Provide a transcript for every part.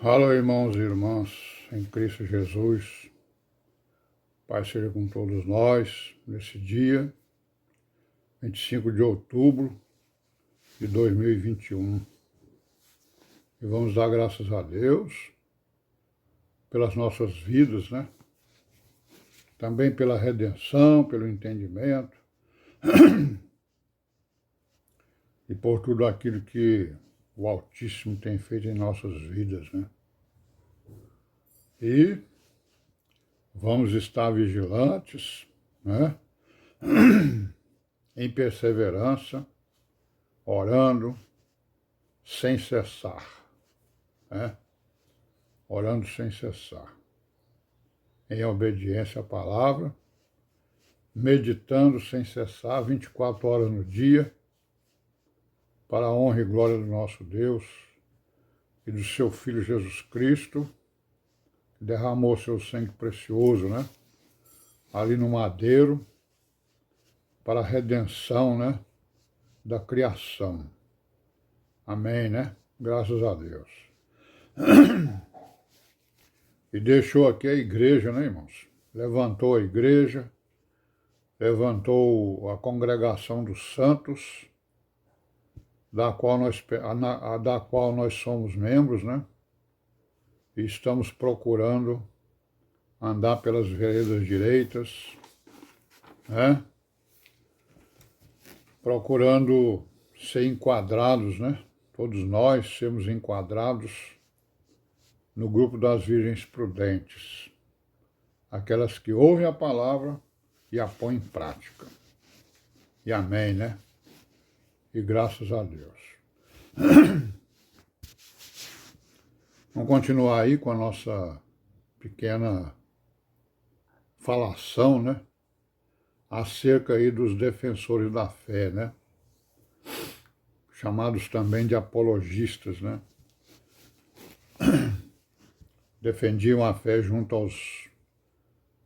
Fala, irmãos e irmãs, em Cristo Jesus. Pai seja com todos nós, nesse dia, 25 de outubro de 2021. E vamos dar graças a Deus pelas nossas vidas, né? Também pela redenção, pelo entendimento e por tudo aquilo que o Altíssimo tem feito em nossas vidas, né? E vamos estar vigilantes, né? Em perseverança, orando sem cessar, né? Orando sem cessar, em obediência à palavra, meditando sem cessar 24 horas no dia, para a honra e glória do nosso Deus e do seu Filho Jesus Cristo, que derramou seu sangue precioso, né? Ali no madeiro, para a redenção, né? Da criação. Amém, né? Graças a Deus. E deixou aqui a igreja, né, irmãos? Levantou a igreja, levantou a congregação dos santos, da qual nós somos membros, né? E estamos procurando andar pelas veredas direitas, né? Procurando ser enquadrados, né? Todos nós sermos enquadrados no grupo das virgens prudentes, aquelas que ouvem a palavra e a põem em prática. E amém, né? E graças a Deus. Vamos continuar aí com a nossa pequena falação, né? Acerca aí dos defensores da fé, né? Chamados também de apologistas, né? Defendiam a fé junto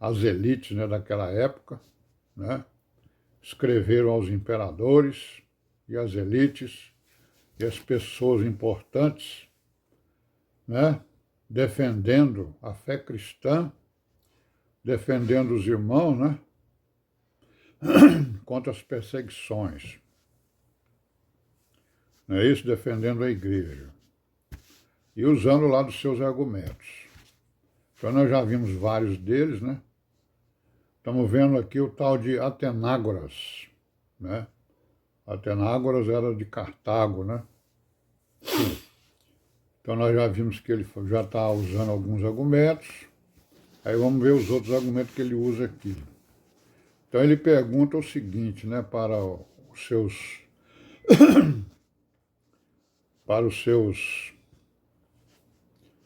às elites, né, daquela época, né? Escreveram aos imperadores e às elites e às pessoas importantes, né? Defendendo a fé cristã, defendendo os irmãos, né? Contra as perseguições. Não é isso? Defendendo a igreja. E usando lá dos seus argumentos. Então nós já vimos vários deles, né? Estamos vendo aqui o tal de Atenágoras, né? Atenágoras era de Cartago, né? Então nós já vimos que ele já está usando alguns argumentos. Aí vamos ver os outros argumentos que ele usa aqui. Então ele pergunta o seguinte, né, para os seus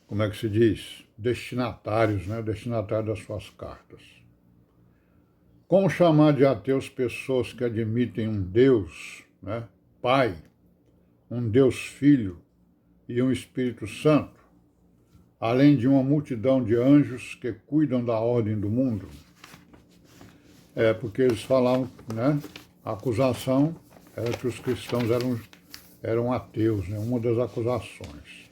como é que se diz? Destinatários, né, destinatários das suas cartas. Como chamar de ateus pessoas que admitem um Deus, né, Pai, um Deus Filho e um Espírito Santo, além de uma multidão de anjos que cuidam da ordem do mundo? Porque eles falavam, né, a acusação era que os cristãos eram ateus, né, uma das acusações,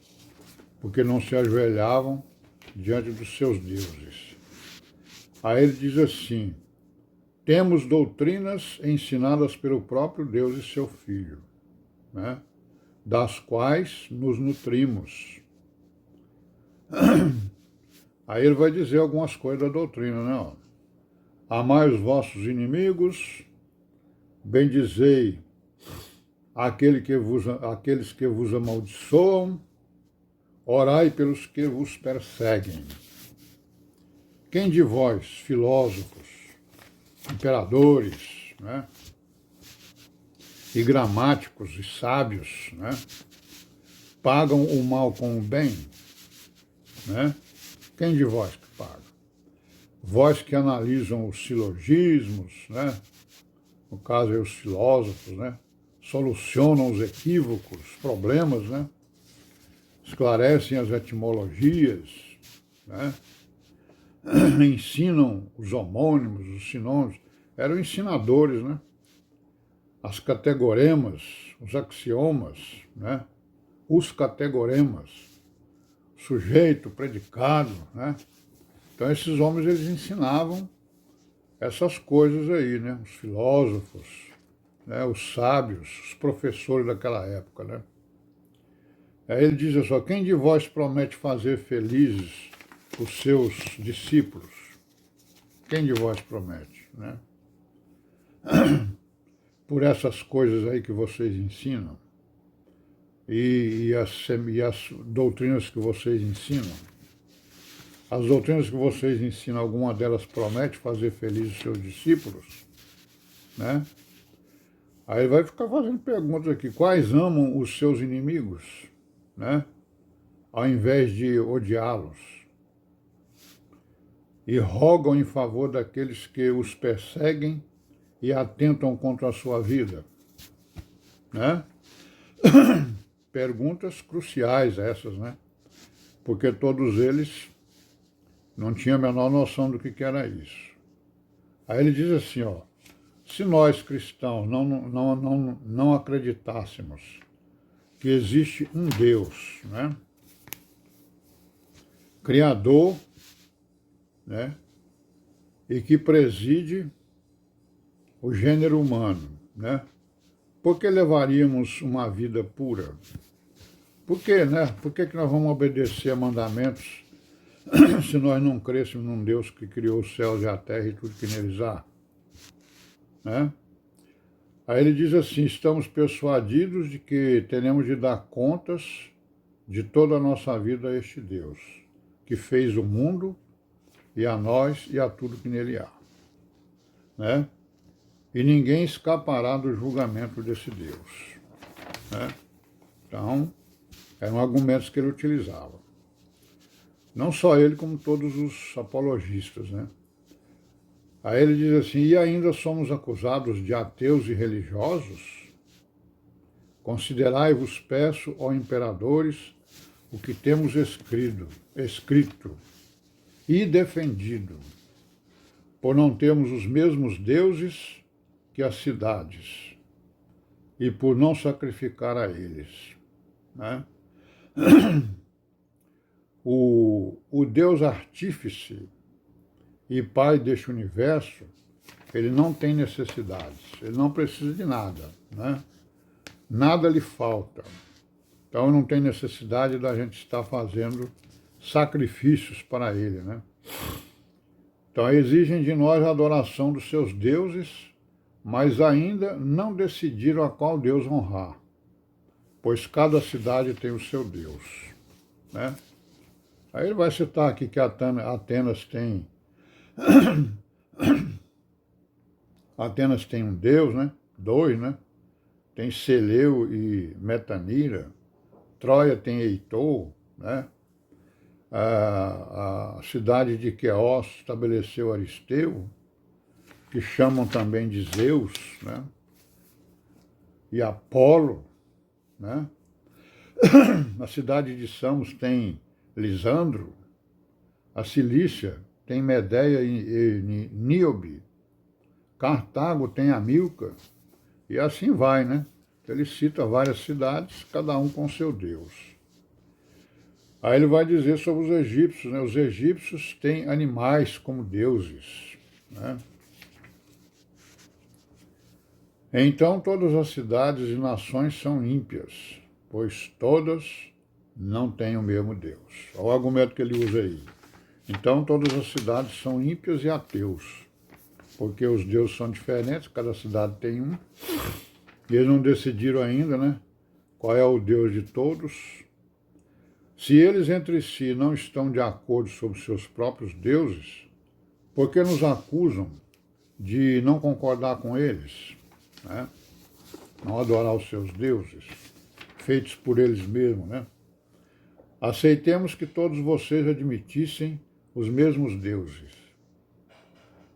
porque não se ajoelhavam diante dos seus deuses. Aí ele diz assim: temos doutrinas ensinadas pelo próprio Deus e seu Filho, né, das quais nos nutrimos. Aí ele vai dizer algumas coisas da doutrina, né? Amai os vossos inimigos, bendizei aqueles que vos amaldiçoam, orai pelos que vos perseguem. Quem de vós, filósofos, imperadores, né, e gramáticos e sábios, né, pagam o mal com o bem? Né? Quem de vós que paga? Vós que analisam os silogismos, né, no caso aí os filósofos, né, solucionam os equívocos, os problemas, né, esclarecem as etimologias, né, ensinam os homônimos, os sinônimos, eram ensinadores, né, as categoremas, os axiomas, né, os categoremas, sujeito, predicado, né? Então esses homens, eles ensinavam essas coisas aí, né? Os filósofos, né? Os sábios, os professores daquela época, né? Aí ele diz assim, quem de vós promete fazer felizes os seus discípulos? Quem de vós promete, né? Por essas coisas aí que vocês ensinam e as doutrinas que vocês ensinam. As doutrinas que vocês ensinam, alguma delas promete fazer felizes os seus discípulos, né? Aí ele vai ficar fazendo perguntas aqui. Quais amam os seus inimigos, né? Ao invés de odiá-los? E rogam em favor daqueles que os perseguem e atentam contra a sua vida, né? Perguntas cruciais essas, né? Porque todos eles não tinham a menor noção do que era isso. Aí ele diz assim, se nós cristãos não acreditássemos que existe um Deus, né? Criador, né? E que preside o gênero humano, né? Por que levaríamos uma vida pura? Por quê, né? Por que nós vamos obedecer a mandamentos se nós não crêssemos num Deus que criou os céus e a terra e tudo que neles há? Né? Aí ele diz assim, estamos persuadidos de que teremos de dar contas de toda a nossa vida a este Deus, que fez o mundo e a nós e a tudo que nele há. Né? E ninguém escapará do julgamento desse Deus. Né? Então, eram argumentos que ele utilizava. Não só ele, como todos os apologistas, né? Aí ele diz assim, e ainda somos acusados de ateus e religiosos? Considerai-vos, peço, ó imperadores, o que temos escrito e defendido, por não termos os mesmos deuses que as cidades, e por não sacrificar a eles. Né? O Deus artífice e Pai deste universo, ele não tem necessidades, ele não precisa de nada, né? Nada lhe falta. Então não tem necessidade da gente estar fazendo sacrifícios para ele, né? Então exigem de nós a adoração dos seus deuses, mas ainda não decidiram a qual Deus honrar, pois cada cidade tem o seu Deus, né? Aí ele vai citar aqui que Atenas tem um deus, né? Dois, né? Tem Seleu e Metanira. Troia tem Heitor, né? A cidade de Queos estabeleceu Aristeu, que chamam também de Zeus, né? E Apolo, né? A cidade de Samos tem Lisandro, a Cilícia tem Medeia e Níobe, Cartago tem Amílcar, e assim vai, né? Ele cita várias cidades, cada um com seu Deus. Aí ele vai dizer sobre os egípcios, né? Os egípcios têm animais como deuses, né? Então todas as cidades e nações são ímpias, pois todas não têm o mesmo Deus. Olha o argumento que ele usa aí. Então todas as cidades são ímpias e ateus, porque os deuses são diferentes, cada cidade tem um, e eles não decidiram ainda, né, qual é o Deus de todos. Se eles entre si não estão de acordo sobre seus próprios deuses, por que nos acusam de não concordar com eles, né? Não adorar os seus deuses, feitos por eles mesmos, né? Aceitemos que todos vocês admitissem os mesmos deuses.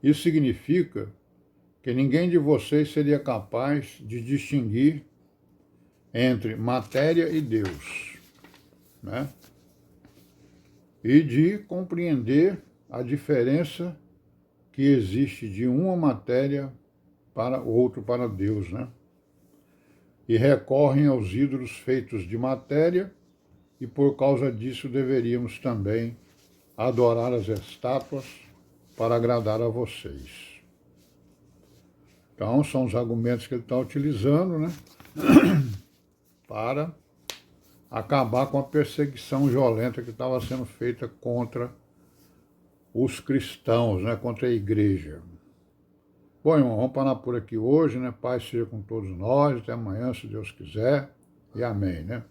Isso significa que ninguém de vocês seria capaz de distinguir entre matéria e Deus, né? E de compreender a diferença que existe de uma matéria para o outro, para Deus, né? E recorrem aos ídolos feitos de matéria e por causa disso deveríamos também adorar as estátuas para agradar a vocês. Então, são os argumentos que ele está utilizando, né, para acabar com a perseguição violenta que estava sendo feita contra os cristãos, né, contra a igreja. Bom, irmão, vamos parar por aqui hoje, né? Paz seja com todos nós, até amanhã, se Deus quiser, e amém, né?